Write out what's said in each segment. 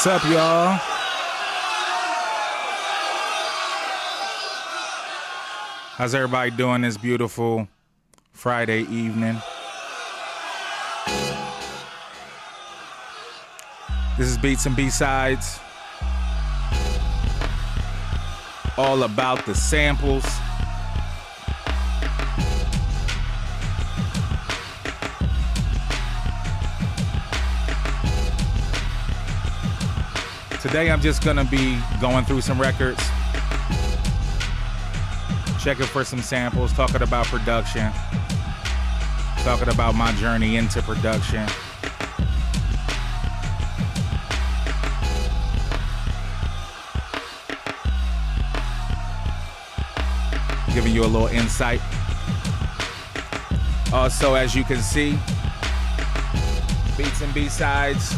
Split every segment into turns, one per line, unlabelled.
What's up, y'all? How's everybody doing this beautiful Friday evening? This is Beats and B-Sides. All about the samples. Today I'm just gonna be going through some records, checking for some samples, talking about production, talking about my journey into production. Giving you a little insight. Also, as you can see, Beats and B-Sides.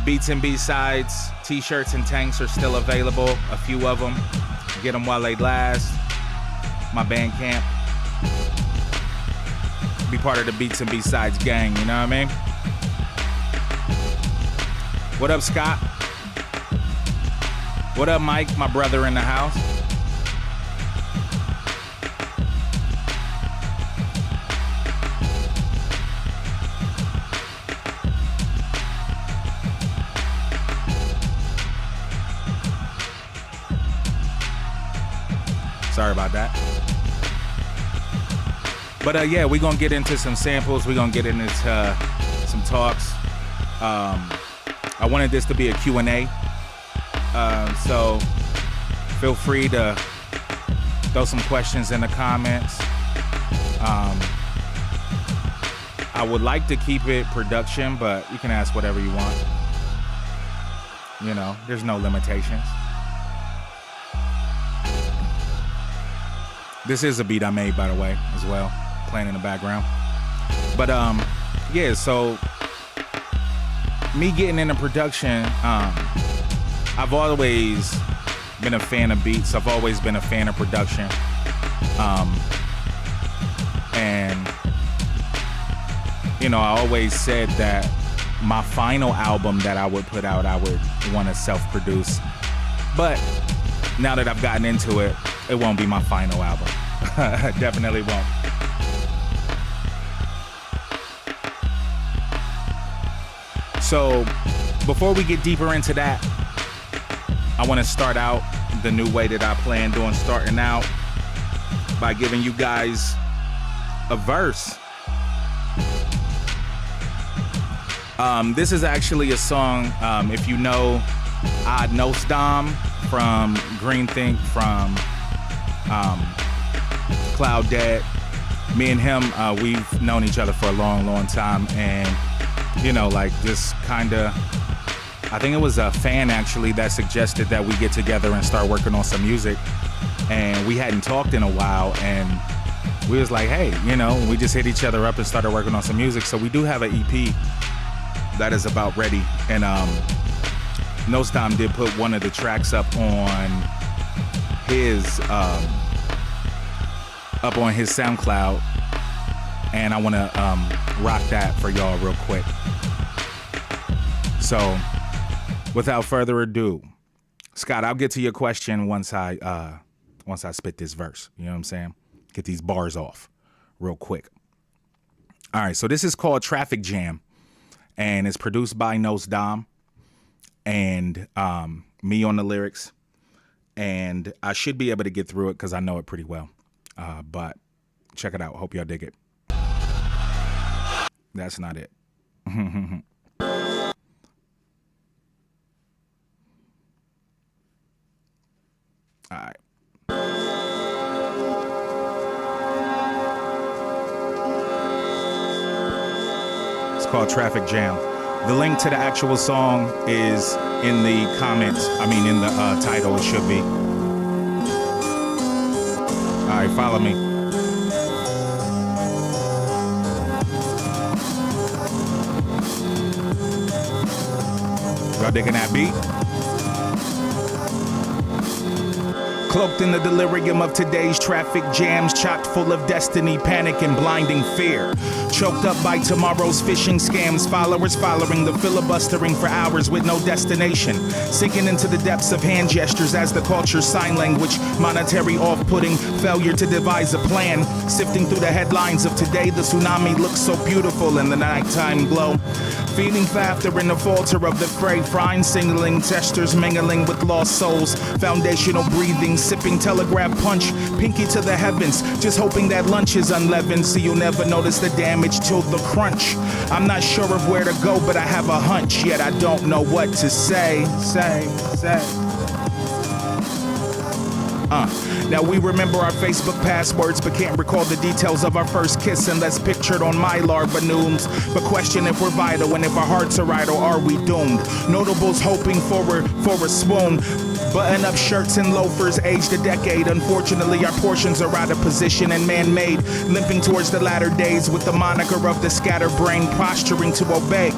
Beats and B-Sides t-shirts and tanks are still available. A few of them. Get them while they last. My Bandcamp. Be part of the Beats and B-Sides gang, you know what I mean? What up, Scott? What up, Mike, my brother in the house? Sorry about that. But yeah, we're going to get into some samples. We're going to get into some talks. I wanted this to be a Q&A. So feel free to throw some questions in the comments. I would like to keep it production, but you can ask whatever you want. You know, there's no limitations. This is a beat I made, by the way, as well, playing in the background. But yeah, so me getting into production, I've always been a fan of beats. I've always been a fan of production. And, you know, I always said that my final album that I would put out, I would want to self-produce. But now that I've gotten into it, it won't be my final album. Definitely won't. So, before we get deeper into that, I want to start out the new way that I plan on starting out by giving you guys a verse. This is actually a song, if you know Nosdam from Green Think, from Cloud Dead. Me and him, we've known each other for a long time, and you know, like, just kind of, I think it was a fan actually that suggested that we get together and start working on some music, and we hadn't talked in a while, and we was like, hey, you know, we just hit each other up and started working on some music. So we do have an EP that is about ready, and Nosdam did put one of the tracks up on his SoundCloud, and I want to rock that for y'all real quick. So, without further ado, Scott, I'll get to your question once I spit this verse. You know what I'm saying? Get these bars off real quick. All right, so this is called Traffic Jam, and it's produced by Nosdam and me on the lyrics. And I should be able to get through it because I know it pretty well. But check it out. Hope y'all dig it. That's not it. All right. It's called Traffic Jam. The link to the actual song is in the comments. I mean, in the title, it should be. All right, follow me. Y'all digging that beat? Cloaked in the delirium of today's traffic jams, chock full of destiny, panic, and blinding fear. Choked up by tomorrow's phishing scams, followers following the filibustering for hours with no destination. Sinking into the depths of hand gestures as the culture's sign language, monetary off-putting, failure to devise a plan. Sifting through the headlines of today, the tsunami looks so beautiful in the nighttime glow. Feeding laughter in the falter of the fray, frying, singling, testers mingling with lost souls. Foundational breathing, sipping telegraph punch, pinky to the heavens, just hoping that lunch is unleavened so you'll never notice the damage till the crunch. I'm not sure of where to go, but I have a hunch, yet I don't know what to say. Now we remember our Facebook passwords, but can't recall the details of our first kiss unless pictured on Mylar balloons. But question if we're vital and if our hearts are right, or are we doomed? Notables hoping for a swoon. Button up shirts and loafers aged a decade. Unfortunately, our portions are out of position and man-made, limping towards the latter days with the moniker of the scatterbrain posturing to obey.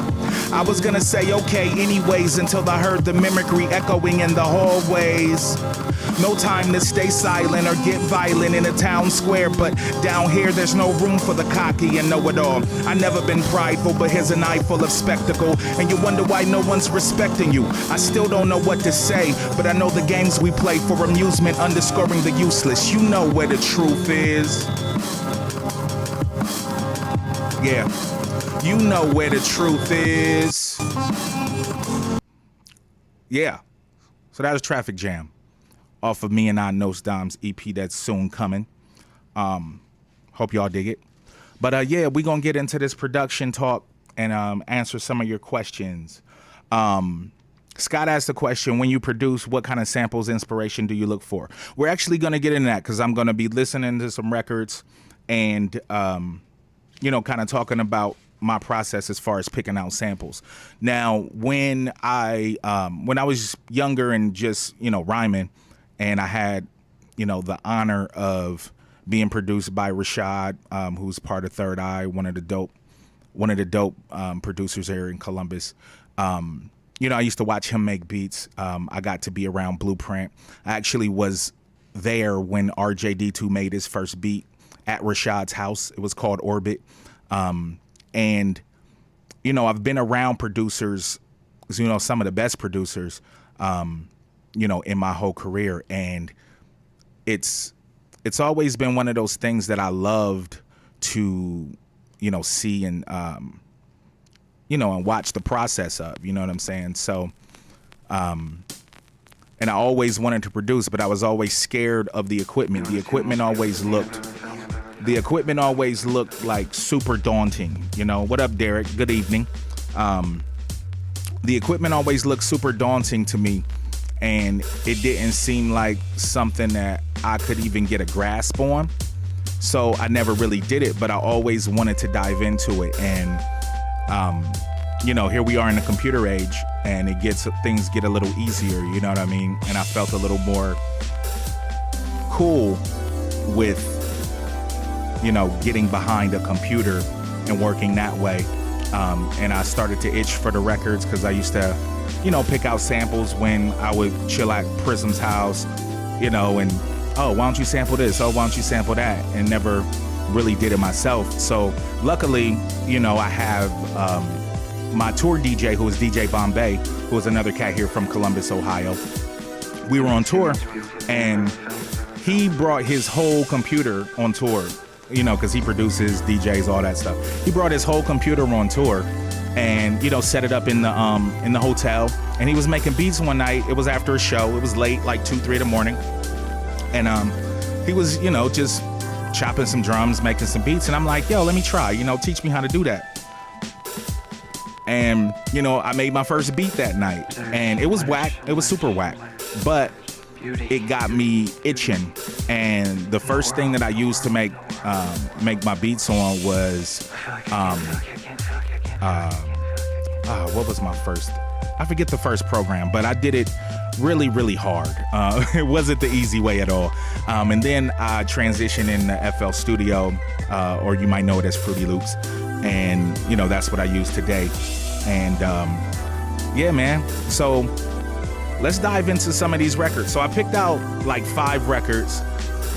I was gonna say okay anyways until I heard the mimicry echoing in the hallways. No time to stay silent or get violent in a town square, but down here there's no room for the cocky and know-it-all. I never been prideful, but here's an eye full of spectacle, and you wonder why no one's respecting you. I still don't know what to say, but I know the games we play for amusement, underscoring the useless. You know where the truth is. Yeah, you know where the truth is. Yeah, so that was Traffic Jam off of Me and I Nos Dimes EP that's soon coming. Hope y'all dig it. But yeah, we gonna get into this production talk and answer some of your questions. Scott asked the question, when you produce, what kind of samples, inspiration do you look for? We're actually gonna get into that because I'm gonna be listening to some records and you know, kind of talking about my process as far as picking out samples. Now, when I was younger and just, you know, rhyming, and I had, you know, the honor of being produced by Rashad, who's part of Third Eye, one of the dope producers here in Columbus. You know, I used to watch him make beats. I got to be around Blueprint. I actually was there when RJD2 made his first beat at Rashad's house. It was called Orbit. And, you know, I've been around producers, you know, some of the best producers, you know, in my whole career. And it's always been one of those things that I loved to, you know, see and, you know, and watch the process of, you know what I'm saying? So, and I always wanted to produce, but I was always scared of the equipment. The equipment always looked like super daunting, you know. What up, Derek? Good evening. The equipment always looked super daunting to me, and it didn't seem like something that I could even get a grasp on. So I never really did it, but I always wanted to dive into it. And, you know, here we are in the computer age, and things get a little easier, you know what I mean? And I felt a little more cool with, you know, getting behind a computer and working that way. And I started to itch for the records because I used to, you know, pick out samples when I would chill at Prism's house, you know, and, oh, why don't you sample this? Oh, why don't you sample that? And never really did it myself. So luckily, you know, I have my tour DJ, who is DJ Bombay, who is another cat here from Columbus, Ohio. We were on tour, and he brought his whole computer on tour, you know, because he produces, DJs, all that stuff. He brought his whole computer on tour and, you know, set it up in the hotel. And he was making beats one night. It was after a show. It was late, like 2, 3 in the morning. And he was, you know, just chopping some drums, making some beats. And I'm like, yo, let me try, you know, teach me how to do that. And, you know, I made my first beat that night. And it was whack. It was super whack. But it got me itching. And the first thing that I used to make my beats on was what was my first? I forget the first program, but I did it really, really hard. It wasn't the easy way at all. And then I transitioned into FL Studio, or you might know it as Fruity Loops. And, you know, that's what I use today. And yeah, man. So let's dive into some of these records. So I picked out like 5 records,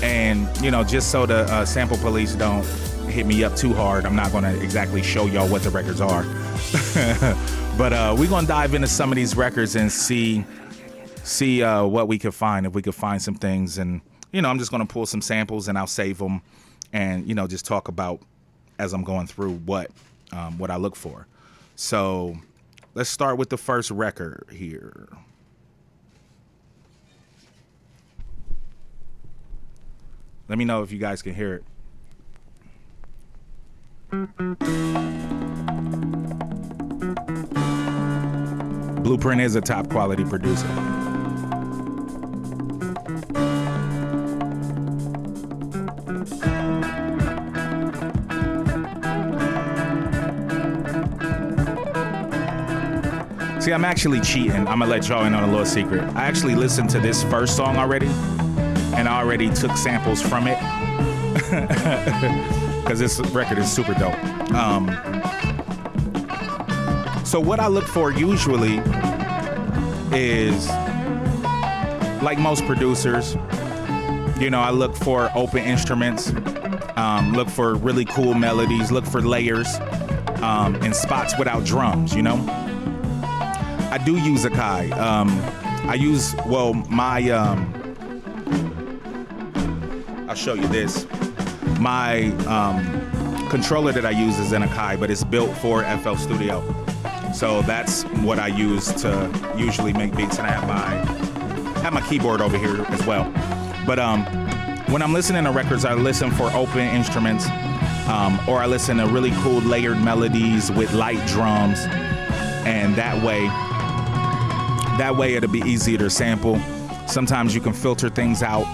and, you know, just so the sample police don't hit me up too hard, I'm not gonna exactly show y'all what the records are. But we're gonna dive into some of these records and see what we could find, if we could find some things. And I'm just gonna pull some samples and I'll save them, and just talk about as I'm going through what I look for. So let's start with the first record here. Let me know if you guys can hear it. Blueprint is a top quality producer. See, I'm actually cheating. I'm gonna let y'all in on a little secret. I actually listened to this first song already, and I already took samples from it because this record is super dope. So what I look for usually is, like most producers, I look for open instruments, look for really cool melodies, look for layers, and spots without drums, I do use Akai. I use, I'll show you this. My controller that I use is an Akai, but it's built for FL Studio. So that's what I use to usually make beats, and I have my keyboard over here as well. But when I'm listening to records, I listen for open instruments, or I listen to really cool layered melodies with light drums, and that way it'll be easier to sample. Sometimes you can filter things out.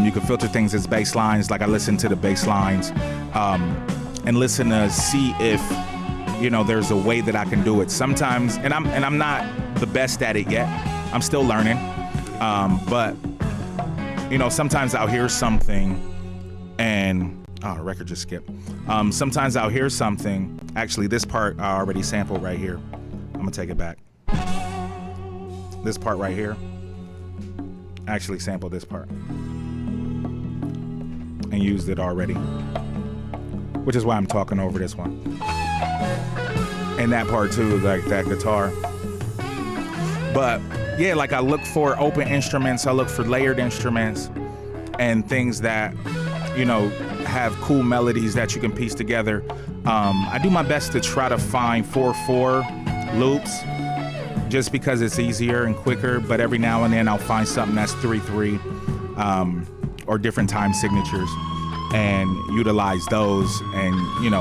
You can filter things as bass lines, like I listen to the bass lines, and listen to see if there's a way that I can do it. Sometimes, and I'm not the best at it yet. I'm still learning, but sometimes I'll hear something, and the record just skipped. Sometimes I'll hear something. Actually, this part I already sampled right here. I'm gonna take it back. This part right here, I actually sampled this part and used it already, which is why I'm talking over this one. And that part too, like that guitar. But yeah, like I look for open instruments, I look for layered instruments and things that, have cool melodies that you can piece together. I do my best to try to find 4/4 loops, just because it's easier and quicker, but every now and then I'll find something that's 3/3, or different time signatures, and utilize those, and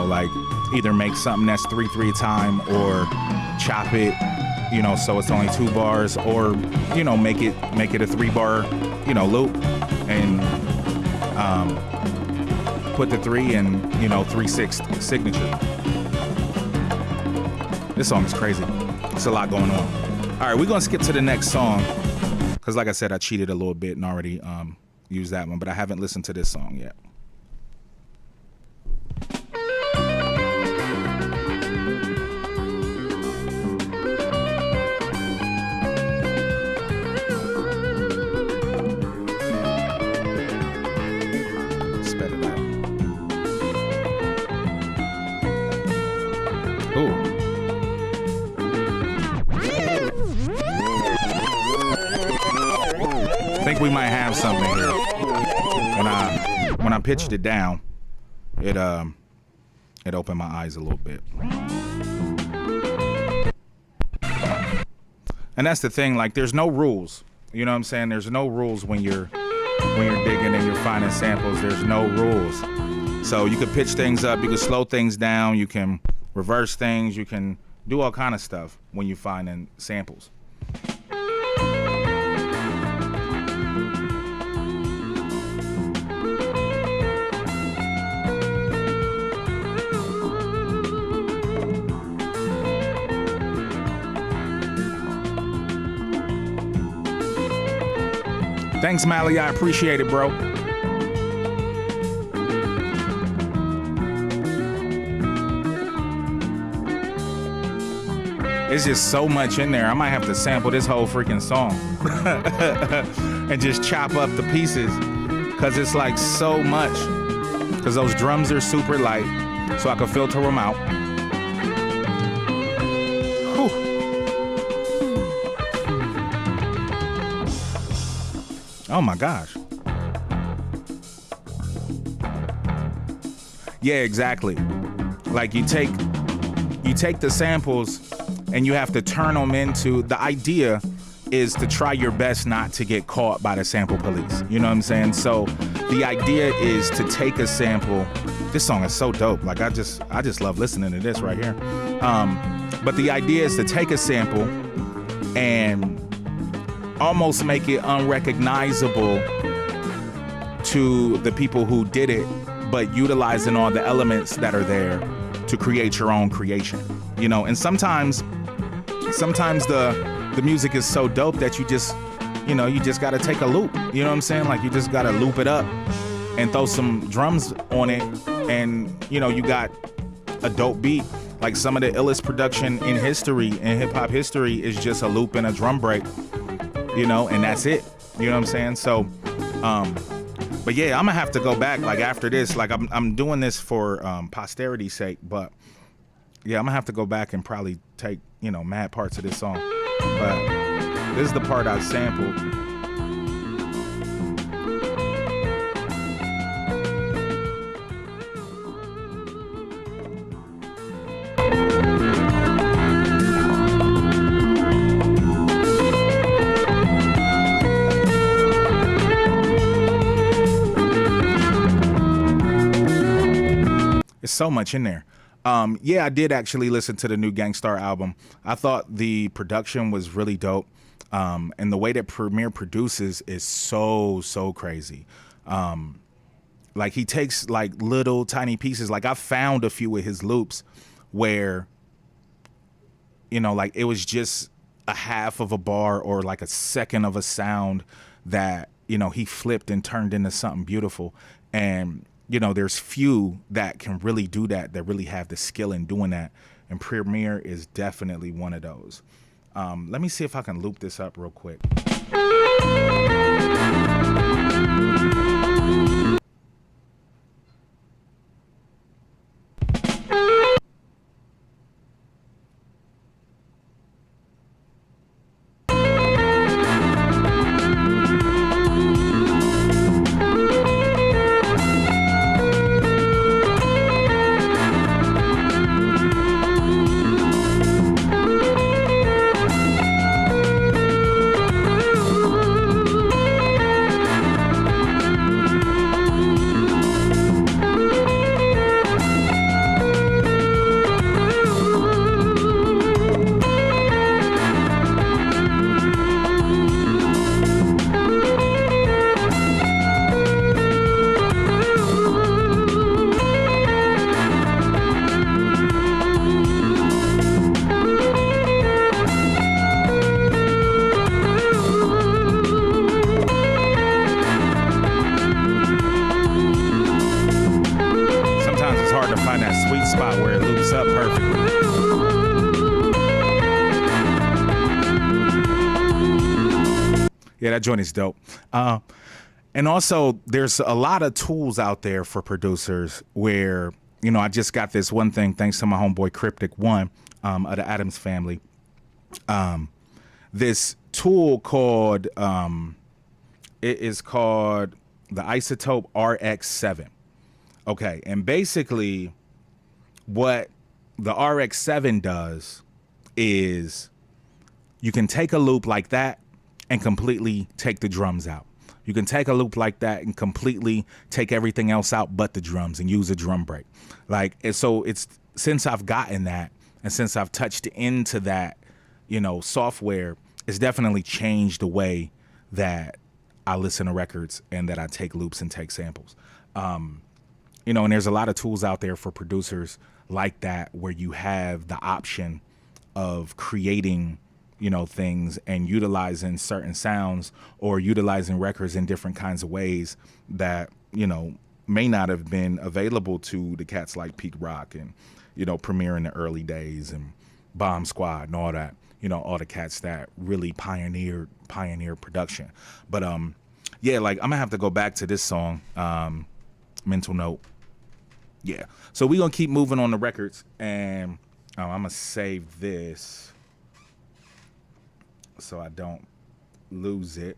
like either make something that's 3/3 time, or chop it, so it's only 2 bars, or make it a 3-bar loop, and put the 3 in 3/6 signature. This song is crazy. It's a lot going on. All right, we're gonna skip to the next song, because like I said, I cheated a little bit and already used that one, but I haven't listened to this song yet. Sped it out. Ooh. I think we might have something here. When I pitched it down, it opened my eyes a little bit. And that's the thing, like there's no rules. You know what I'm saying? There's no rules when you're digging and you're finding samples. There's no rules. So you can pitch things up, you can slow things down, you can reverse things, you can do all kind of stuff when you're finding samples. Thanks, Mally. I appreciate it, bro. It's just so much in there. I might have to sample this whole freaking song and just chop up the pieces, because it's like so much. because those drums are super light, so I can filter them out. Whew. Oh my gosh. Yeah, exactly. Like you take the samples and you have to turn them into, the idea is to try your best not to get caught by the sample police. You know what I'm saying? So the idea is to take a sample. This song is so dope. Like I just love listening to this right here. But the idea is to take a sample and almost make it unrecognizable to the people who did it, but utilizing all the elements that are there to create your own creation. You know, and sometimes the music is so dope that you just gotta take a loop. You know what I'm saying? Like you just gotta loop it up and throw some drums on it, and you know, you got a dope beat. Like some of the illest production in history, in hip hop history, is just a loop and a drum break, you know, and that's it. You know what I'm saying? So, but yeah, I'm gonna have to go back like after this. Like I'm doing this for posterity's sake, but yeah, I'm gonna have to go back and probably take, you know, mad parts of this song. But this is the part I sampled. There's so much in there. Yeah, I did actually listen to the new Gangstar album. I thought the production was really dope. And the way that Premier produces is so crazy. Like he takes like little tiny pieces. Like I found a few of his loops where, you know, like it was just a half of a bar or like a second of a sound that, you know, he flipped and turned into something beautiful. And you know, there's few that can really do that really have the skill in doing that. And Premier is definitely one of those. Let me see if I can loop this up real quick. Spot where it loops up perfectly. Yeah, that joint is dope. And also, there's a lot of tools out there for producers where, you know, I just got this one thing thanks to my homeboy Cryptic One of the Addams family. This tool called, it is called the Isotope RX7. Okay, and basically what the RX7 does is you can take a loop like that and completely take the drums out. You can take a loop like that and completely take everything else out but the drums and use a drum break. Like, and so it's, since I've gotten that and since I've touched into that, you know, software, it's definitely changed the way that I listen to records and that I take loops and take samples. You know, and there's a lot of tools out there for producers like that where you have the option of creating, you know, things and utilizing certain sounds or utilizing records in different kinds of ways that, you know, may not have been available to the cats like Peak Rock and, you know, Premier in the early days and Bomb Squad and all that, you know, all the cats that really pioneered production. But yeah, like I'm gonna have to go back to this song, Mental Note, Yeah. So we're gonna keep moving on the records, and I'm gonna save this so I don't lose it.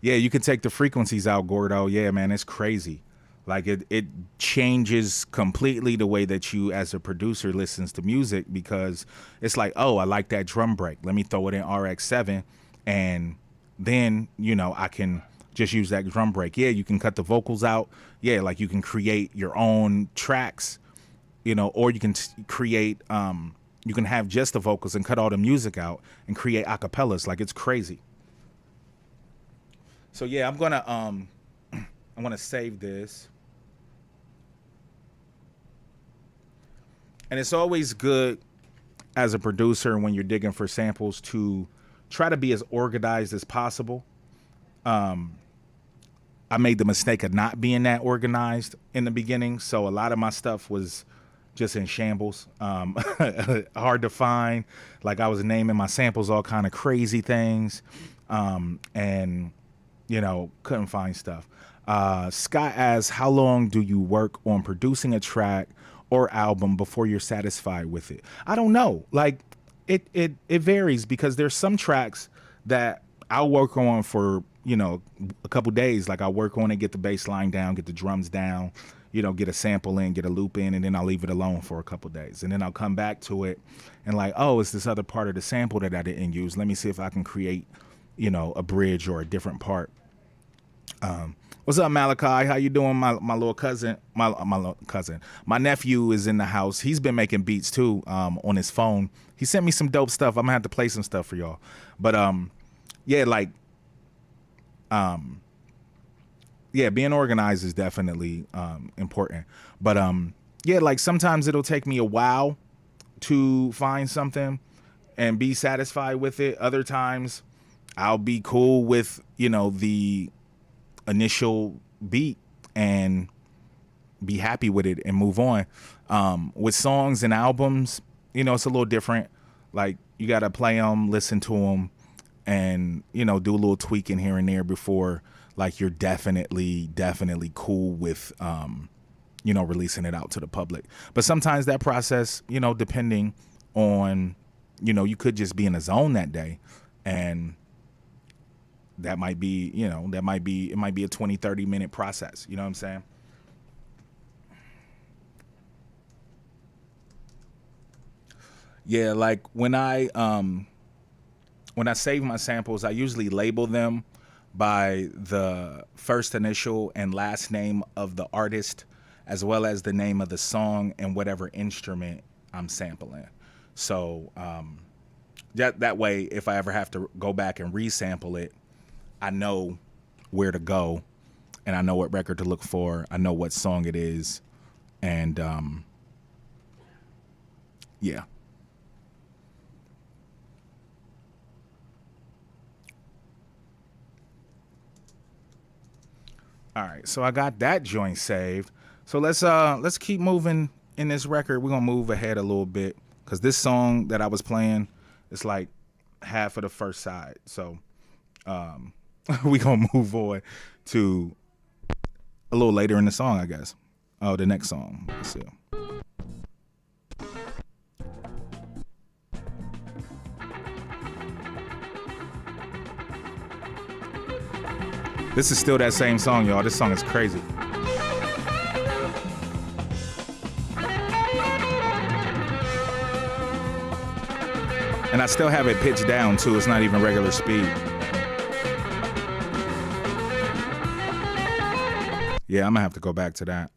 Yeah, you can take the frequencies out, Gordo. Yeah, man, it's crazy. Like it changes completely the way that you as a producer listens to music, because it's like, oh, I like that drum break. Let me throw it in RX7, and then, I can just use that drum break. Yeah, you can cut the vocals out. Yeah, like you can create your own tracks, or you can create you can have just the vocals and cut all the music out and create acapellas. Like, it's crazy. So yeah, I'm gonna save this. And it's always good as a producer when you're digging for samples to try to be as organized as possible. I made the mistake of not being that organized in the beginning, so a lot of my stuff was just in shambles, hard to find. Like, I was naming my samples all kind of crazy things, and couldn't find stuff. Scott asks, how long do you work on producing a track or album before you're satisfied with it? I don't know. Like, it varies, because there's some tracks that I'll work on for, a couple days. Like, I'll work on it, get the bass line down, get the drums down, get a sample in, get a loop in, and then I'll leave it alone for a couple days. And then I'll come back to it and like, oh, it's this other part of the sample that I didn't use. Let me see if I can create, a bridge or a different part. What's up, Malachi? How you doing? My little cousin, my nephew is in the house. He's been making beats too, on his phone. He sent me some dope stuff. I'm gonna have to play some stuff for y'all. But yeah, like, yeah, being organized is definitely important. But yeah, like, sometimes it'll take me a while to find something and be satisfied with it. Other times I'll be cool with, the initial beat and be happy with it and move on. With songs and albums, it's a little different. Like, you got to play them, listen to them, and, do a little tweaking here and there before, like, you're definitely cool with, releasing it out to the public. But sometimes that process, depending on, you could just be in a zone that day, and that might be, it might be a 20-30 minute process. You know what I'm saying? Yeah, like, when I save my samples, I usually label them by the first initial and last name of the artist, as well as the name of the song and whatever instrument I'm sampling. So that way, if I ever have to go back and resample it, I know where to go, and I know what record to look for. I know what song it is, and yeah. All right, so I got that joint saved. So let's keep moving in this record. We're gonna move ahead a little bit, because this song that I was playing is like half of the first side. So we gonna move on to a little later in the song, I guess. Oh, the next song. Let's see. This is still that same song, y'all. This song is crazy. And I still have it pitched down too. It's not even regular speed. Yeah, I'm gonna have to go back to that.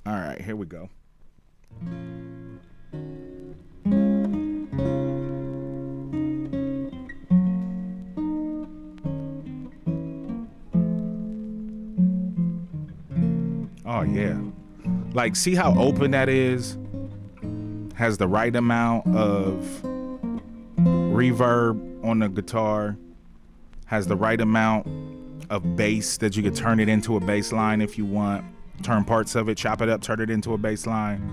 All right, here we go. Oh yeah. Like, see how open that is? Has the right amount of reverb on the guitar. Has the right amount of bass that you could turn it into a bass line if you want. Turn parts of it, chop it up, turn it into a bass line.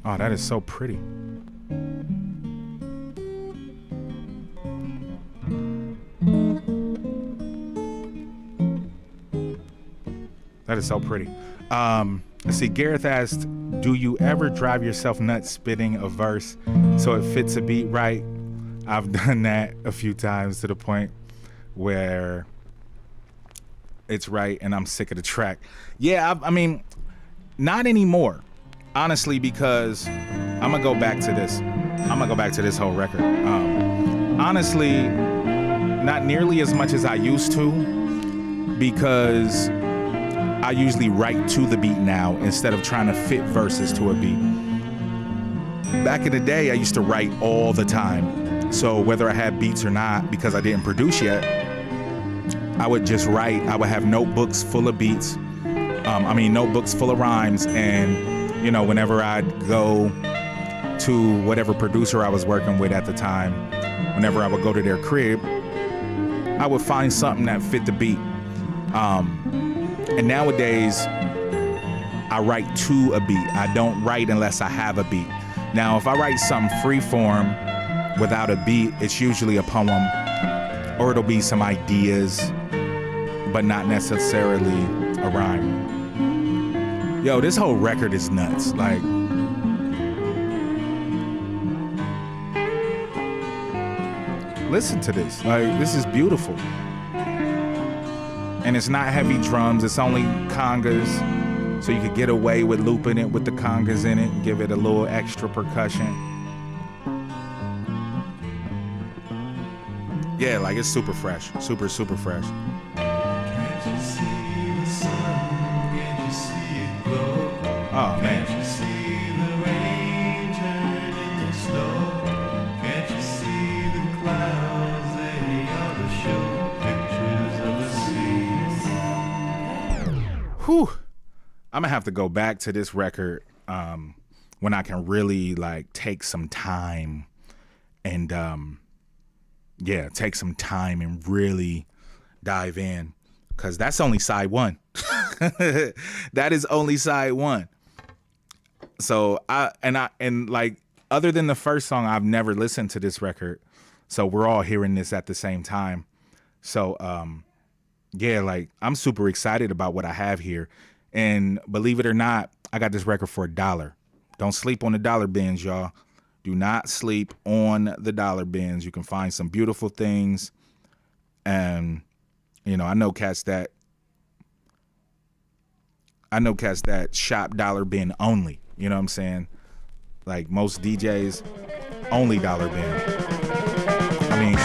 Oh, that is so pretty. That is so pretty. Let's see. Gareth asked, do you ever drive yourself nuts spitting a verse so it fits a beat right? I've done that a few times to the point where it's right and I'm sick of the track. Yeah, I mean, not anymore, honestly, because I'm gonna go back to this. I'm gonna go back to this whole record. Honestly, not nearly as much as I used to, because I usually write to the beat now instead of trying to fit verses to a beat. Back in the day, I used to write all the time. So whether I had beats or not, because I didn't produce yet, I would just write. I would have notebooks full of beats. Notebooks full of rhymes. And, you know, whenever I'd go to whatever producer I was working with at the time, whenever I would go to their crib, I would find something that fit the beat. And nowadays, I write to a beat. I don't write unless I have a beat. Now, if I write something freeform without a beat, it's usually a poem, or it'll be some ideas, but not necessarily a rhyme. Yo, this whole record is nuts. Like, listen to this. Like, this is beautiful. And it's not heavy drums, it's only congas, so you could get away with looping it with the congas in it and give it a little extra percussion. Yeah, like, it's super fresh, super fresh.
Can't you see the sun? Can't you see it glow?
Oh, man.
Can't you see the rain turning to snow? Can't you see the clouds? They ought to show pictures of the sea.
Whew. I'm gonna have to go back to this record when I can really, like, take some time and take some time and really dive in, because that's only side one. That is only side one. So like, other than the first song, I've never listened to this record, so we're all hearing this at the same time. So like, I'm super excited about what I have here. And believe it or not, I got this record for $1. Don't sleep on the dollar bins, y'all. Do not sleep on the dollar bins. You can find some beautiful things. And, you know, I know cats that shop dollar bin only. You know what I'm saying? Like, most DJs, only dollar bin. I mean,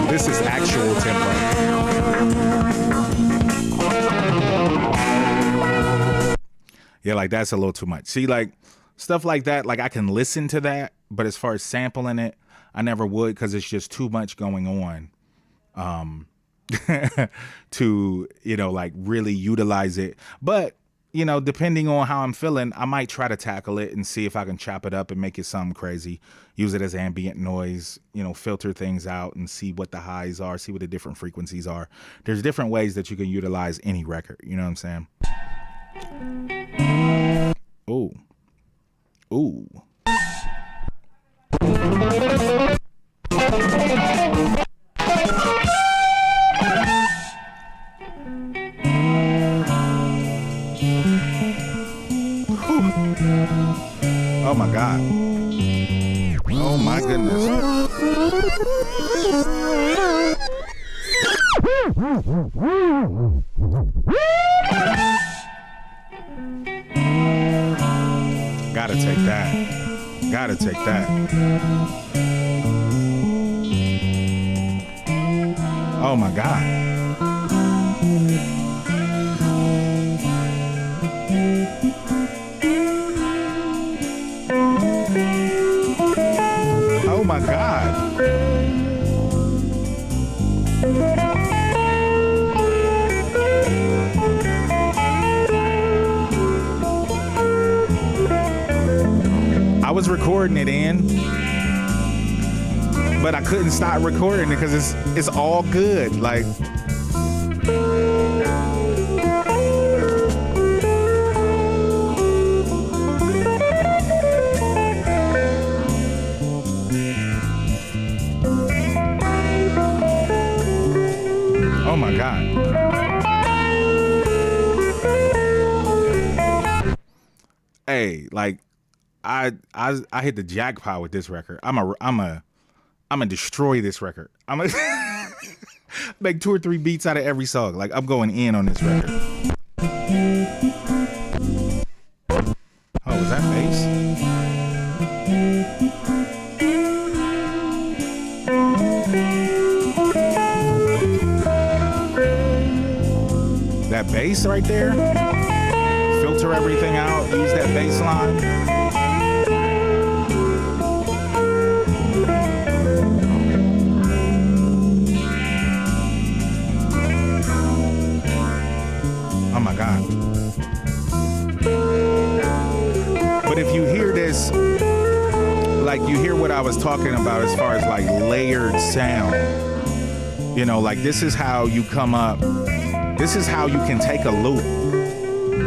this is actual tempo. Yeah, like, that's a little too much. See, like, stuff like that, like, I can listen to that, but as far as sampling it, I never would, because it's just too much going on to, you know, like, really utilize it. But, you know, depending on how I'm feeling, I might try to tackle it and see if I can chop it up and make it something crazy. Use it as ambient noise, you know, filter things out and see what the highs are, see what the different frequencies are. There's different ways that you can utilize any record. You know what I'm saying? Ooh. Ooh. Oh my God. Oh my goodness. Gotta take that. Gotta take that. Oh my God. Oh my God. was recording it in, but I couldn't stop recording it because it's all good. Like, oh my God. Hey, like I hit the jackpot with this record. I'm gonna destroy this record. I'm gonna make 2 or 3 beats out of every song. Like, I'm going in on this record. Oh, was that bass? That bass right there. Filter everything out. Use that bass line. Oh my God. But if you hear this, like, you hear what I was talking about as far as like layered sound, you know, like, this is how you come up, this is how you can take a loop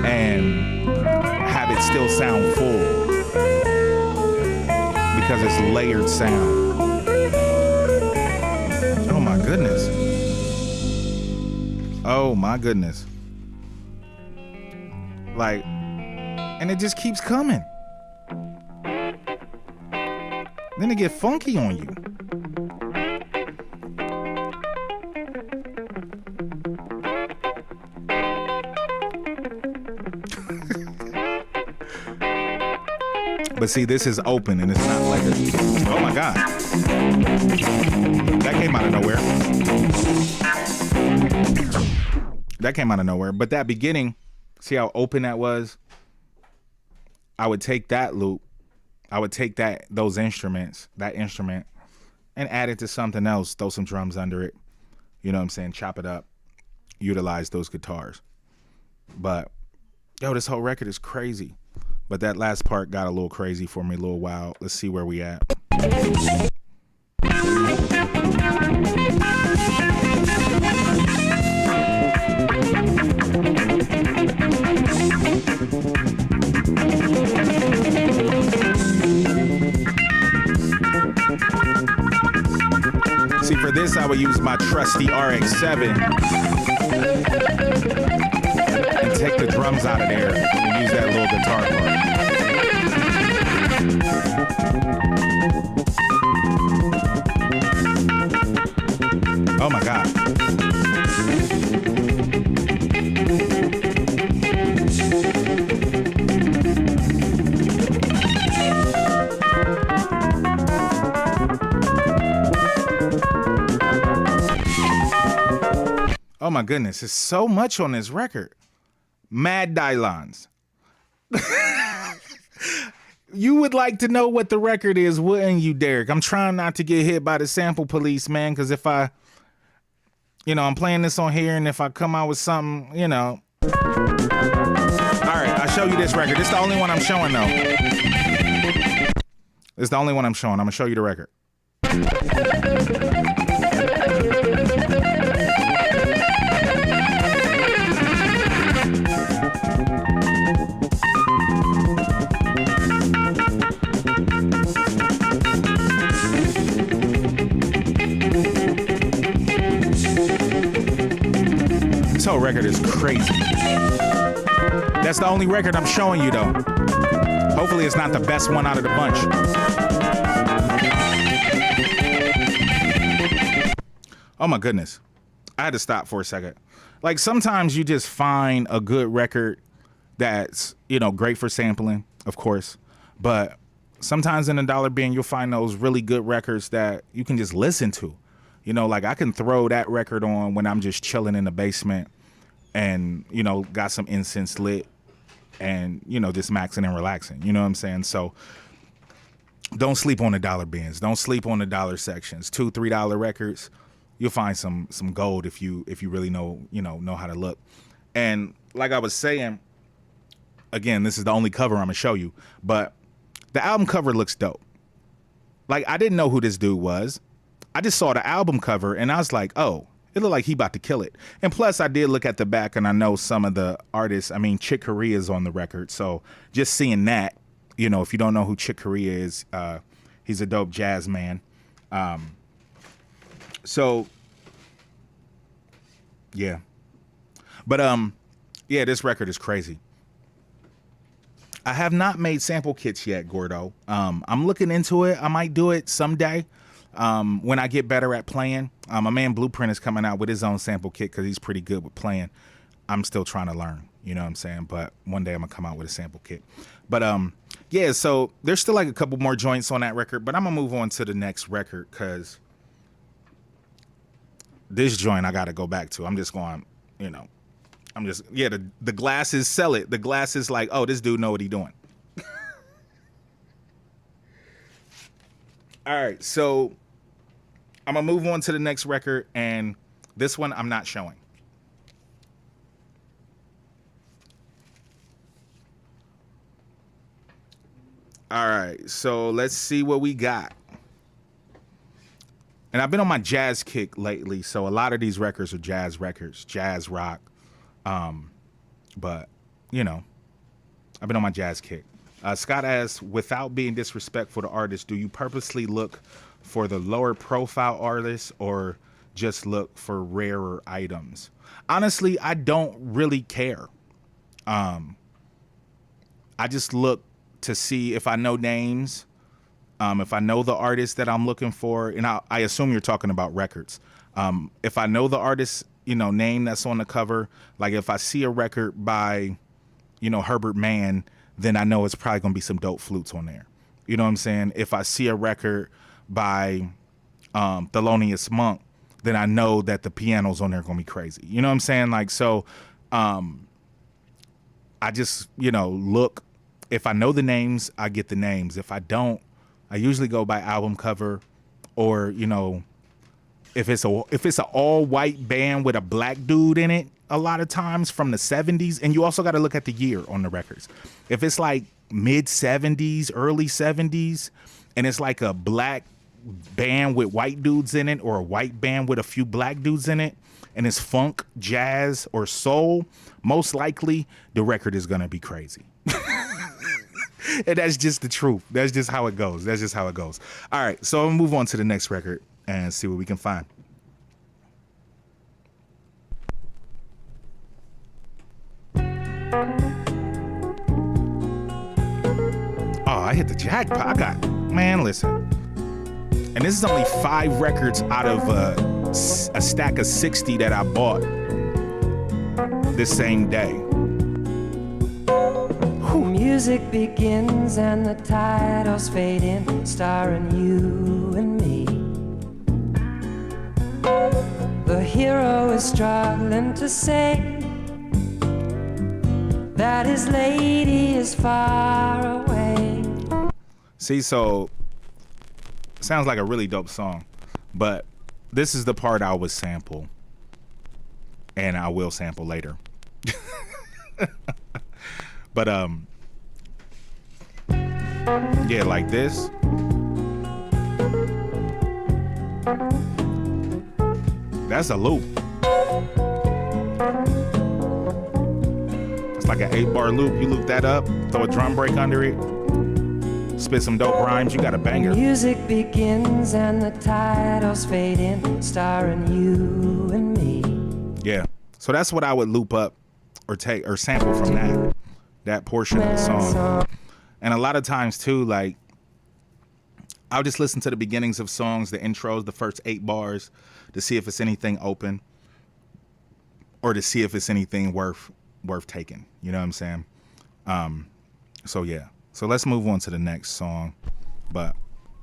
and have it still sound full, because it's layered sound. Oh my goodness. Oh my goodness. Like, and it just keeps coming. Then it get funky on you. But see, this is open and it's not like a, oh my God. That came out of nowhere. That came out of nowhere. But that beginning, see how open that was? I would take that loop, I would take those instruments, that instrument, and add it to something else, throw some drums under it. You know what I'm saying? Chop it up, utilize those guitars. But yo, this whole record is crazy. But that last part got a little crazy for me, a little wild. Let's see where we at. See, for this, I would use my trusty RX-7 and take the drums out of there and use that little guitar part. Oh my God. Oh my goodness, there's so much on this record. Mad Dylons. You would like to know what the record is, wouldn't you, Derek? I'm trying not to get hit by the sample police, man, because if I'm playing this on here, and if I come out with something, you know. All right, I'll show you this record. This is the only one I'm showing, though. It's the only one I'm showing. I'm going to show you the record. This whole record is crazy. That's the only record I'm showing you, though. Hopefully it's not the best one out of the bunch. Oh my goodness. I had to stop for a second. Like, sometimes you just find a good record that's, great for sampling, of course. But sometimes in a dollar bin, you'll find those really good records that you can just listen to. Like, I can throw that record on when I'm just chilling in the basement and, got some incense lit and, just maxing and relaxing. You know what I'm saying? So don't sleep on the dollar bins. Don't sleep on the dollar sections. $2, $3 records. You'll find some gold if you really know how to look. And like I was saying, again, this is the only cover I'm gonna show you, but The album cover looks dope. Like, I didn't know who this dude was. I just saw the album cover and I was like, oh, it looked like he about to kill it. And plus, I did look at the back and I know some of the artists. I mean, Chick Corea is on the record. So just seeing that, you know, if you don't know who Chick Corea is, he's a dope jazz man. So, yeah. But, yeah, this record is crazy. I have not made sample kits yet, Gordo. I'm looking into it. I might do it someday when I get better at playing. My man Blueprint is coming out with his own sample kit because he's pretty good with playing. I'm still trying to learn, you know what I'm saying? But one day I'm going to come out with a sample kit. But, yeah, so there's still like a couple more joints on that record, but I'm going to move on to the next record because this joint I got to go back to. I'm just going, you know. I'm just, yeah, the glasses sell it. The glasses like, oh, this dude know what he doing. All right, so I'm going to move on to the next record, and this one I'm not showing. All right, so let's see what we got. And I've been on my jazz kick lately, so a lot of these records are jazz records, jazz rock. But, you know, I've been on my jazz kick. Scott asks, without being disrespectful to artists, do you purposely look for the lower profile artists or just look for rarer items? Honestly, I don't really care. I just look to see if I know names, if I know the artist that I'm looking for, and I assume you're talking about records. If I know the artist, you know, name that's on the cover, like if I see a record by, you know, Herbert Mann, then I know it's probably gonna be some dope flutes on there. You know what I'm saying? If I see a record by Thelonious Monk, then I know that the pianos on there are gonna be crazy. You know what I'm saying? Like, so I just, you know, look. If I know the names, I get the names. If I don't, I usually go by album cover, or, you know, if it's an all white band with a black dude in it, a lot of times from the 70s, and you also got to look at the year on the records. If it's like mid 70s, early 70s, and it's like a black band with white dudes in it, or a white band with a few black dudes in it, and it's funk, jazz, or soul, most likely the record is gonna be crazy. And that's just the truth. That's just how it goes. That's just how it goes. All right, so I'll move on to the next record and see what we can find. Oh, I hit the jackpot. I got, man, listen. And this is only 5 records out of a stack of 60 that I bought this same day.
Music begins and the titles fade in, starring you and me. The hero is struggling to say that his lady is far away.
See, so sounds like a really dope song, but this is the part I would sample, and I will sample later. But yeah, like this. That's a loop. It's like an 8-bar loop. You loop that up, throw a drum break under it, spit some dope rhymes, you got a banger.
Music begins and the titles fade in, starring you and me.
Yeah. So that's what I would loop up or take or sample from that portion of the song. And a lot of times too, like, I'll just listen to the beginnings of songs, the intros, the first 8 bars, to see if it's anything open or to see if it's anything worth taking. You know what I'm saying? So yeah. So let's move on to the next song. But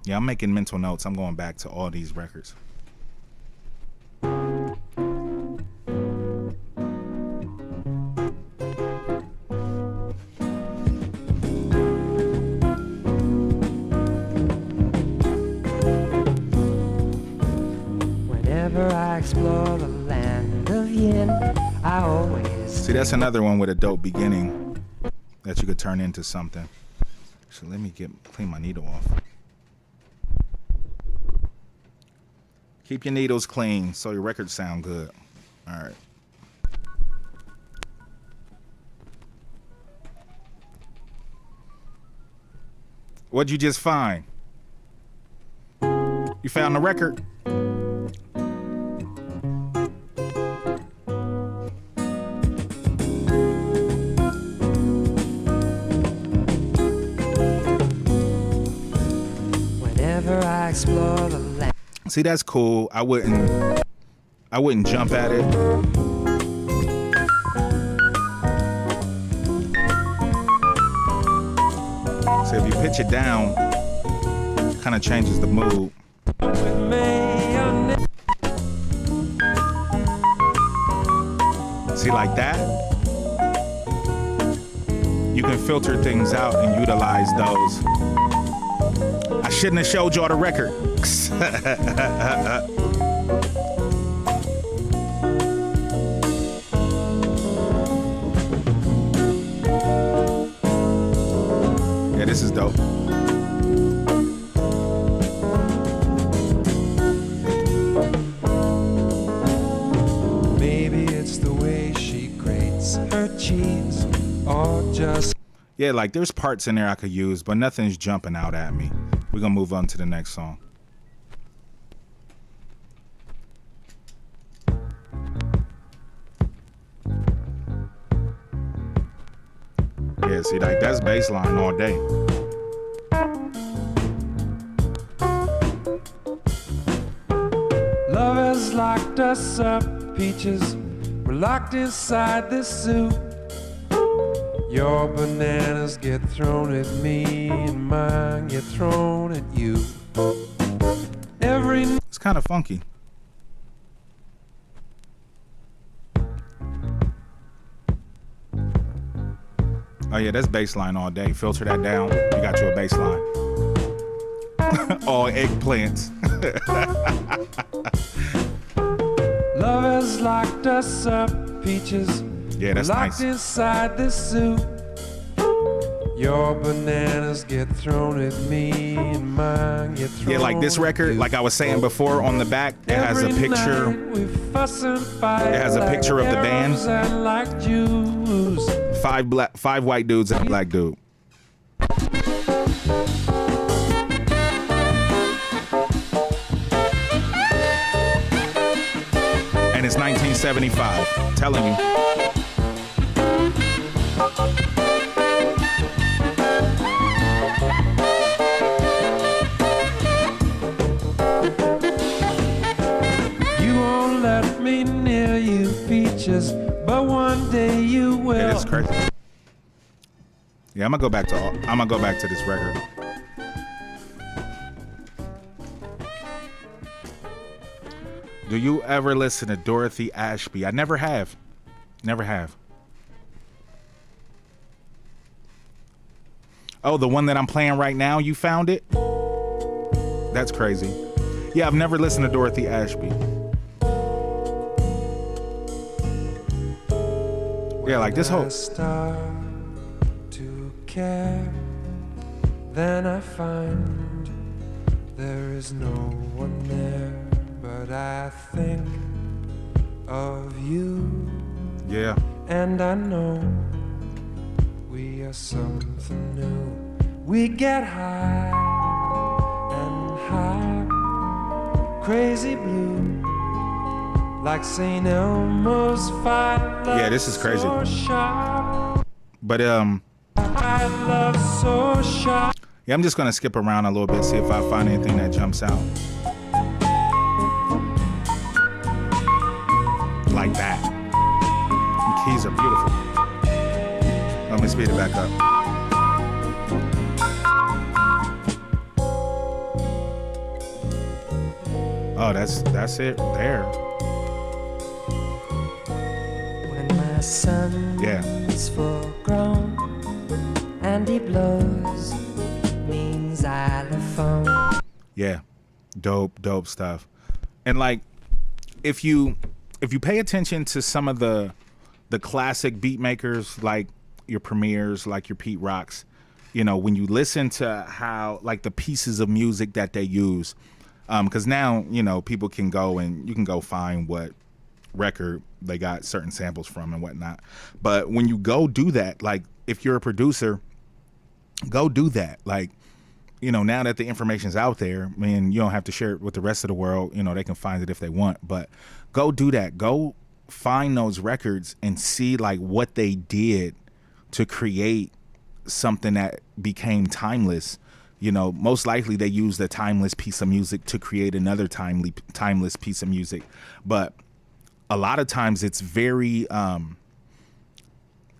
yeah, I'm making mental notes. I'm going back to all these records.
I explore the land of yin, I always
see. That's another one with a dope beginning that you could turn into something. Actually, let me clean my needle off. Keep your needles clean so your records sound good. All right. What'd you just find? You found the record?
Whenever I explore the land.
See, that's cool. I wouldn't jump at it. So if you pitch it down, kind of changes the mood. See, like that, you can filter things out and utilize those. I shouldn't have showed y'all the record. Yeah, this is dope.
Maybe it's the way she grates her cheese, or just
Yeah, like there's parts in there I could use, but nothing's jumping out at me. We're gonna move on to the next song. Yeah, see, like that's bass line all day.
love has locked us up, peaches. We're locked inside this suit. Your bananas get thrown at me, and mine get thrown at you.
It's kind of funky. Oh yeah, that's bass line all day. Filter that down. You got you a bass line. All eggplants.
Love has locked us up, peaches.
Yeah, that's
locked
nice.
inside this suit. Your bananas get thrown at me, and mine get thrown.
Yeah, like this record, like I was saying before, on the back, it has a picture. It has a picture of the band.
Like Jews.
Five white dudes and a black dude. And it's 1975. Telling you.
You won't let me near you, peaches, but one day you will.
Yeah, it's crazy. Yeah, I'm gonna go back to this record. Do you ever listen to Dorothy Ashby? I never have. Never have. Oh, the one that I'm playing right now, you found it? That's crazy. Yeah, I've never listened to Dorothy Ashby. Yeah, like this whole...
When I start to care, then I find there is no one there, but I think of you.
Yeah.
And I know we are something new. We get high and high, crazy blue, like St. Elmo's fire.
Yeah, this is crazy.
So sharp.
But
I love so sharp.
yeah, I'm just gonna skip around a little bit, see if I find anything that jumps out. Like that. The keys are beautiful. Let me speed it back up. Oh, that's it there.
When my son
Yeah.
is full grown and he blows me xylophone.
Yeah. Dope stuff. And like if you pay attention to some of the classic beat makers, like your Premiers, like your Pete Rocks, you know, when you listen to how like the pieces of music that they use, because now, you know, people can go and you can go find what record they got certain samples from and whatnot. But when you go do that, like if you're a producer, go do that. Like, you know, now that the information's out there, I mean, you don't have to share it with the rest of the world. You know, they can find it if they want, but go do that. Go find those records and see like what they did to create something that became timeless. You know, most likely they used a timeless piece of music to create another timeless piece of music. But a lot of times it's very,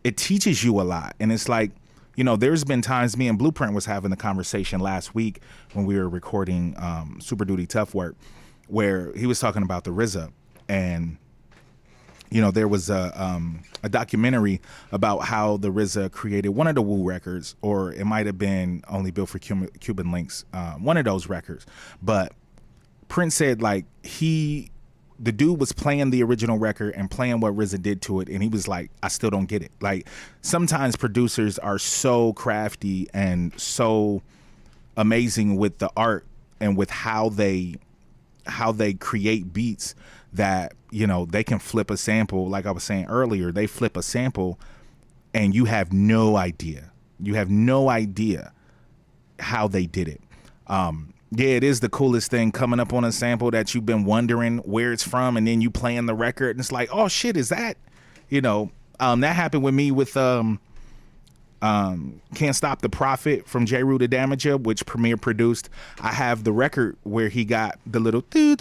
it teaches you a lot. And it's like, you know, there's been times me and Blueprint was having a conversation last week when we were recording Super Duty Tough Work, where he was talking about the RZA. And, you know, there was a documentary about how the RZA created one of the Wu records, or it might have been Only Built for Cuban Links, one of those records. But Prince said, like, the dude was playing the original record and playing what RZA did to it, and he was like, I still don't get it. Like, sometimes producers are so crafty and so amazing with the art and with how they create beats that, you know, they can flip a sample. Like I was saying earlier, they flip a sample and you have no idea. You have no idea how they did it. Yeah, it is the coolest thing coming up on a sample that you've been wondering where it's from, and then you playing the record and it's like, oh shit, is that, you know, that happened with me with Can't Stop the Prophet from J. Rue the Damager, which Premier produced. I have the record where he got the little do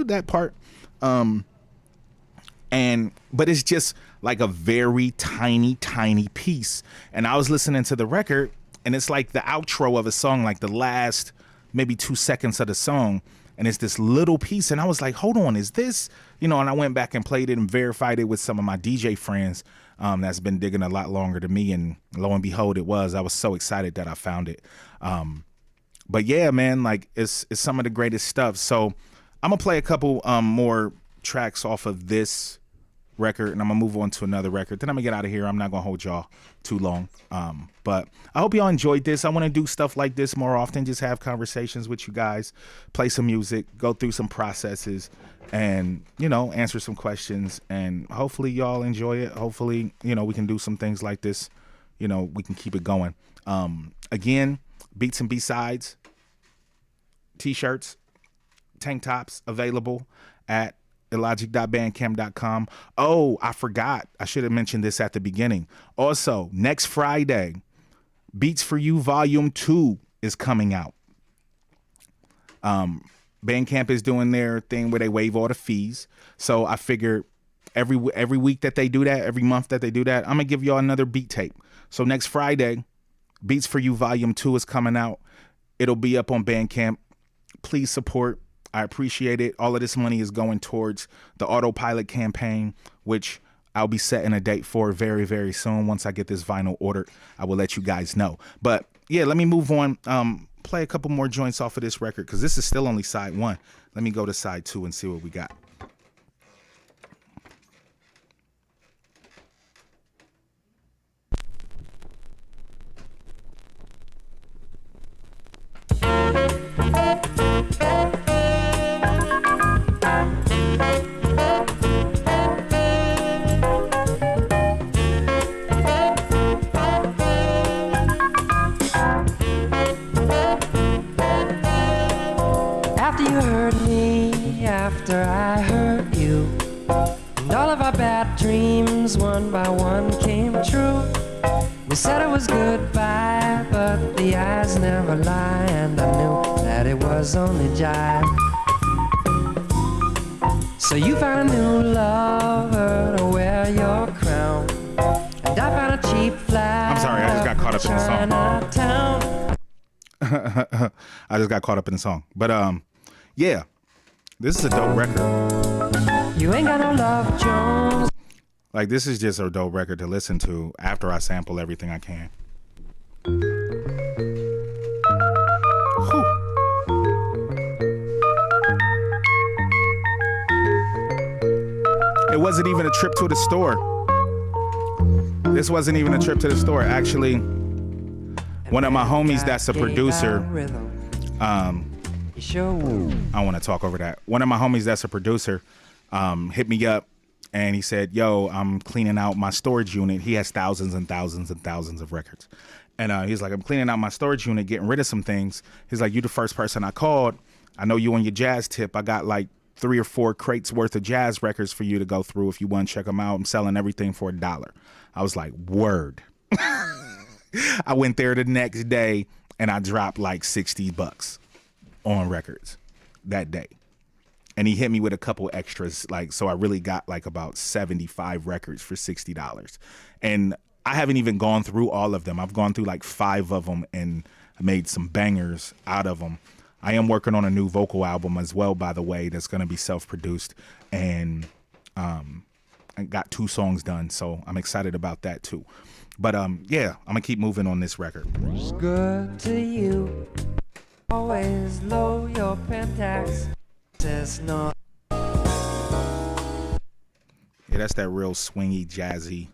that part. But it's just like a very tiny piece. And I was listening to the record and it's like the outro of a song, like the last maybe 2 seconds of the song, and it's this little piece, and I was like, hold on, is this, you know? And I went back and played it and verified it with some of my DJ friends that's been digging a lot longer than me, and lo and behold, it was. I was so excited that I found it. But yeah, man, like it's some of the greatest stuff. So I'm gonna play a couple more tracks off of this record, and I'm gonna move on to another record. Then I'm gonna get out of here. I'm not gonna hold y'all too long. But I hope y'all enjoyed this. I want to do stuff like this more often, just have conversations with you guys, play some music, go through some processes, and, you know, answer some questions. And hopefully y'all enjoy it. Hopefully, you know, we can do some things like this. You know, we can keep it going. Again, Beats and B-Sides t-shirts, tank tops available at illogic.bandcamp.com. Oh, I forgot. I should have mentioned this at the beginning. Also, next Friday, Beats for You Volume 2 is coming out. Bandcamp is doing their thing where they waive all the fees. So I figured every week that they do that, every month that they do that, I'm going to give y'all another beat tape. So next Friday, Beats for You Volume 2 is coming out. It'll be up on Bandcamp. Please support. I appreciate it. All of this money is going towards the Autopilot campaign, which I'll be setting a date for very, very soon. Once I get this vinyl ordered, I will let you guys know. But yeah, let me move on. Play a couple more joints off of this record, because this is still only side one. Let me go to side two and see what we got.
After I hurt you, and all of our bad dreams one by one came true. We said it was goodbye, but the eyes never lie, and I knew that it was only jive. So you found a new lover to wear your crown, and I found a cheap flight.
I'm sorry, I just got caught up in the song. I just got caught up in the song. But yeah. This is a dope record.
You ain't got no love, Jones.
Like, this is just a dope record to listen to after I sample everything I can. Whew. It wasn't even a trip to the store. This wasn't even a trip to the store. Actually, One of my homies that's a producer, I want to talk over that. One of my homies that's a producer hit me up and he said, yo, I'm cleaning out my storage unit. He has thousands and thousands and thousands of records. And he's like, I'm cleaning out my storage unit, getting rid of some things. He's like, you the first person I called. I know you on your jazz tip. I got like 3 or 4 crates worth of jazz records for you to go through if you want to check them out. I'm selling everything for $1. I was like, word. I went there the next day and I dropped like $60 on records that day. And he hit me with a couple extras, like, so I really got like about 75 records for $60. And I haven't even gone through all of them. I've gone through like 5 of them and made some bangers out of them. I am working on a new vocal album as well, by the way, that's going to be self-produced. And I got 2 songs done, so I'm excited about that too. But yeah, I'm going to keep moving on this record.
It's good to you. Always low your pentax. Says no.
Yeah, that's that real swingy, jazzy.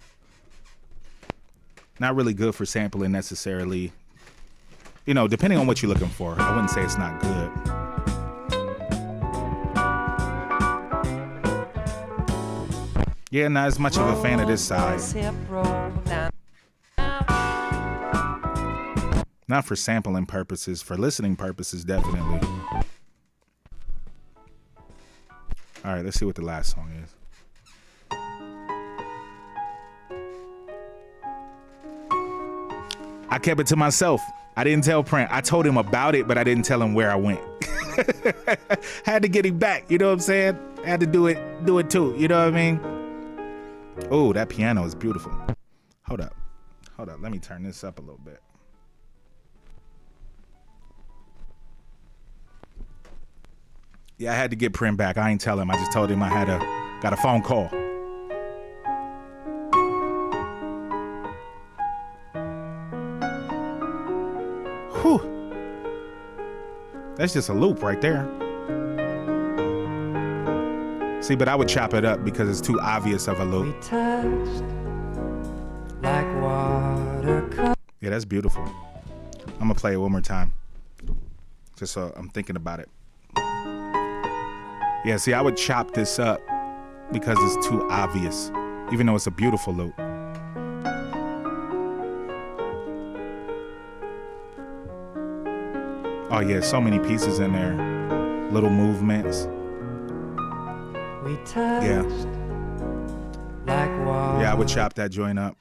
Not really good for sampling necessarily. You know, depending on what you're looking for. I wouldn't say it's not good. Yeah, not as much of a fan of this side. Not for sampling purposes, for listening purposes, definitely. All right, let's see what the last song is. I kept it to myself. I didn't tell Print. I told him about it, but I didn't tell him where I went. Had to get him back, you know what I'm saying? Had to do it too, you know what I mean? Oh, that piano is beautiful. Hold up. Let me turn this up a little bit. Yeah, I had to get Prim back. I ain't tell him. I just told him I got a phone call. Whew. That's just a loop right there. See, but I would chop it up because it's too obvious of a loop.
We touched like water.
Yeah, that's beautiful. I'm gonna play it one more time. Just so I'm thinking about it. Yeah, see, I would chop this up because it's too obvious, even though it's a beautiful loop. Oh yeah, so many pieces in there. Little movements.
We touched like water.
Yeah, I would chop that joint up.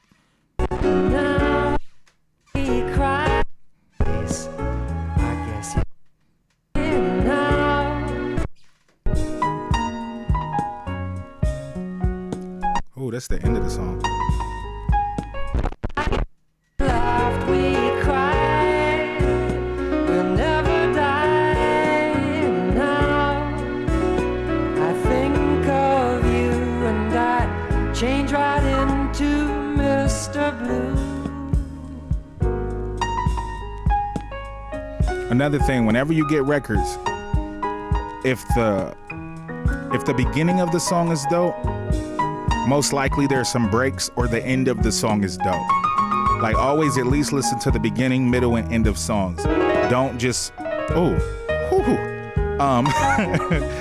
Now we cry. I guess you now.
Oh, that's the end of the song.
Laughed, we cried. We'll never die now. I think of you and I change right into Mr. Blue.
Another thing, whenever you get records, if the beginning of the song is dope, most likely there's some breaks or the end of the song is dope. Like always at least listen to the beginning, middle, and end of songs. Don't just,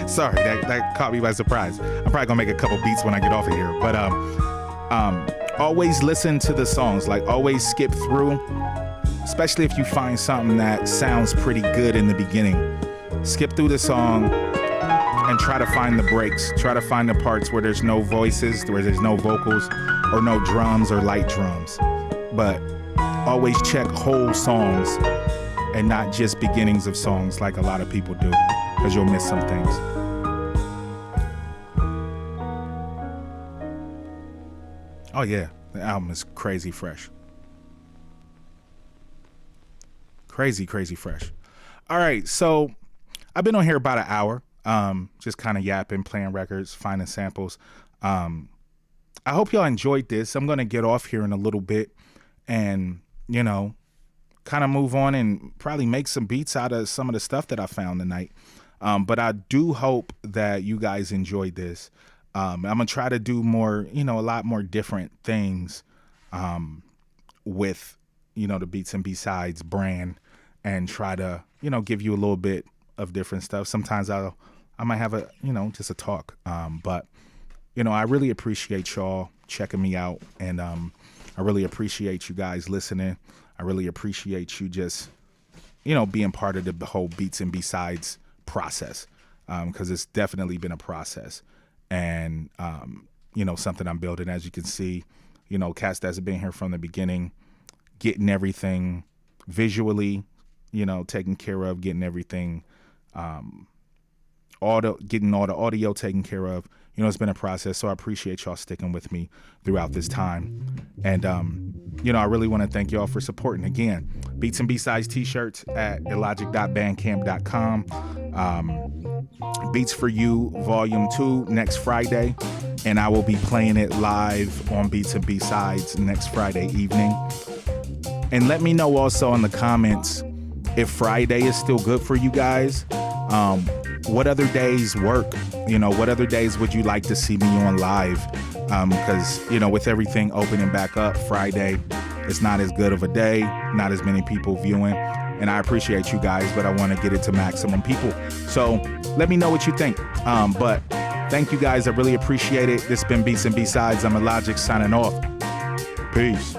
sorry, that caught me by surprise. I'm probably gonna make a couple beats when I get off of here. But always listen to the songs, like always skip through, especially if you find something that sounds pretty good in the beginning. Skip through the song and try to find the breaks. Try to find the parts where there's no voices, where there's no vocals, or no drums or light drums. But always check whole songs and not just beginnings of songs like a lot of people do, because you'll miss some things. Oh yeah, the album is crazy fresh. Crazy fresh. All right, so I've been on here about an hour, just kind of yapping, playing records, finding samples. I hope y'all enjoyed this. I'm going to get off here in a little bit and, you know, kind of move on and probably make some beats out of some of the stuff that I found tonight. But I do hope that you guys enjoyed this. I'm going to try to do more, you know, a lot more different things with the Beats and B-Sides brand and try to, give you a little bit of different stuff. Sometimes I might have a, just a talk. But, I really appreciate y'all checking me out. And I really appreciate you guys listening. I really appreciate you just, being part of the whole Beats and B-Sides process. Because it's definitely been a process. And, something I'm building, as you can see, cats that's been here from the beginning, getting everything visually, taken care of, getting everything, getting all the audio taken care of. It's been a process. So I appreciate y'all sticking with me throughout this time. And, I really want to thank y'all for supporting. Again, Beats and B-Sides t-shirts at illogic.bandcamp.com. Beats for You Volume 2 next Friday. And I will be playing it live on Beats and B-Sides next Friday evening. And let me know also in the comments if Friday is still good for you guys. What other days work? What other days would you like to see me on live? Because, with everything opening back up, Friday is not as good of a day, not as many people viewing. And I appreciate you guys, but I want to get it to maximum people. So let me know what you think. But thank you guys. I really appreciate it. This has been Beats and B-Sides. I'm Illogic signing off. Peace.